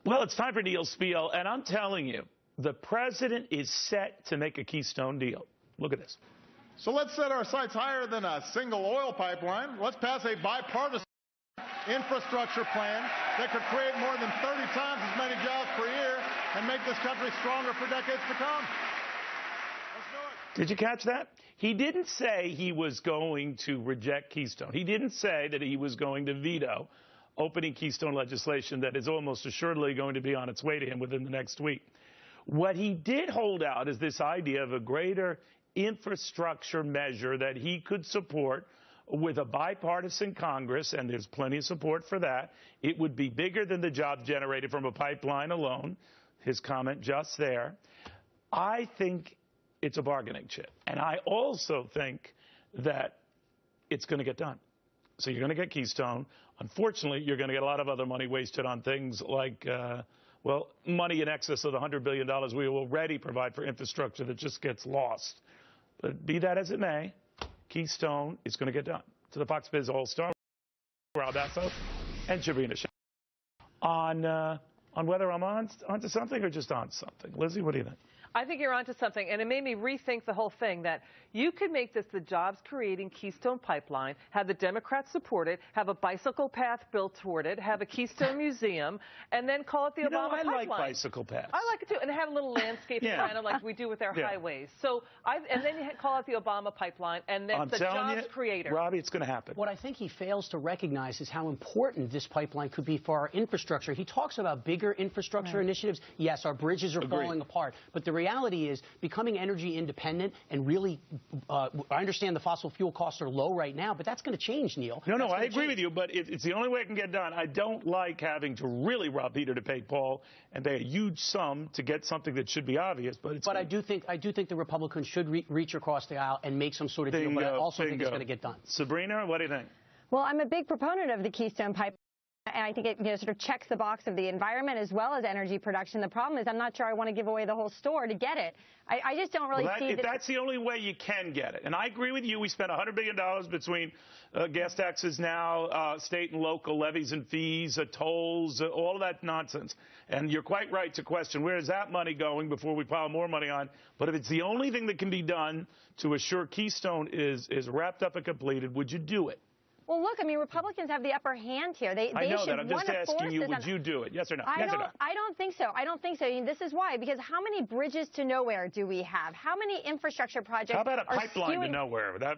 Well, it's time for Neil's spiel, and I'm telling you, the president is set to make a Keystone deal. Look at this. So let's set our sights higher than a single oil pipeline. Let's pass a bipartisan infrastructure plan that could create more than 30 times as many jobs per year and make this country stronger for decades to come. Let's do it. Did you catch that? He didn't say he was going to reject Keystone. He didn't say that he was going to veto opening Keystone legislation that is almost assuredly going to be on its way to him within the next week. What he did hold out is this idea of a greater infrastructure measure that he could support with a bipartisan Congress, and there's plenty of support for that. It would be bigger than the jobs generated from a pipeline alone. His comment just there. I think it's a bargaining chip. And I also think that it's going to get done. So you're going to get Keystone. Unfortunately, you're going to get a lot of other money wasted on things like, well, money in excess of the $100 billion we already provide for infrastructure that just gets lost. But be that as it may, Keystone is going to get done. To the Fox Biz All-Star, Rob Assos and Sabrina on whether I'm onto something or just on something. Lizzie, what do you think? I think you're onto something, and it made me rethink the whole thing, that you could make this the jobs-creating Keystone Pipeline, have the Democrats support it, have a bicycle path built toward it, have a Keystone Museum, and then call it the Obama Pipeline. I like bicycle paths. I like it, too, and have a little landscape kind of like we do with our highways. So, and then you call it the Obama Pipeline, and then the jobs creator. Robbie, it's going to happen. What I think he fails to recognize is how important this pipeline could be for our infrastructure. He talks about bigger infrastructure initiatives. Yes, our bridges are falling apart, but the reality is becoming energy independent and really, I understand the fossil fuel costs are low right now, but that's going to change, Neil. No, I agree with you, but it's the only way it can get done. I don't like having to really rob Peter to pay Paul and pay a huge sum to get something that should be obvious. But I do think the Republicans should reach across the aisle and make some sort of deal, but I also think it's going to get done. Sabrina, what do you think? Well, I'm a big proponent of the Keystone Pipeline. And I think it sort of checks the box of the environment as well as energy production. The problem is I'm not sure I want to give away the whole store to get it. I just don't really see that. That's the only way you can get it. And I agree with you. We spent $100 billion between gas taxes now, state and local levies and fees, tolls, all of that nonsense. And you're quite right to question where is that money going before we pile more money on. But if it's the only thing that can be done to assure Keystone is wrapped up and completed, would you do it? Well, look, I mean, Republicans have the upper hand here. I know that. I'm just asking you, would you do it? Yes or no? I don't think so. I don't think so. I mean, this is why. Because how many bridges to nowhere do we have? How many infrastructure projects How about a pipeline to nowhere? No?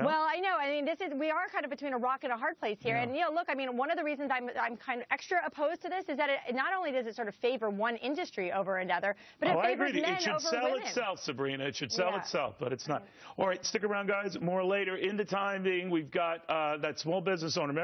Well, I know. I mean, we are kind of between a rock and a hard place here. And, look, I mean, one of the reasons I'm kind of extra opposed to this is that it not only does it sort of favor one industry over another, but it favors men over women. It should sell itself, Sabrina. It should sell itself, but it's not. All right, stick around, guys. More later. In the time being, we've got that small business owner. Remember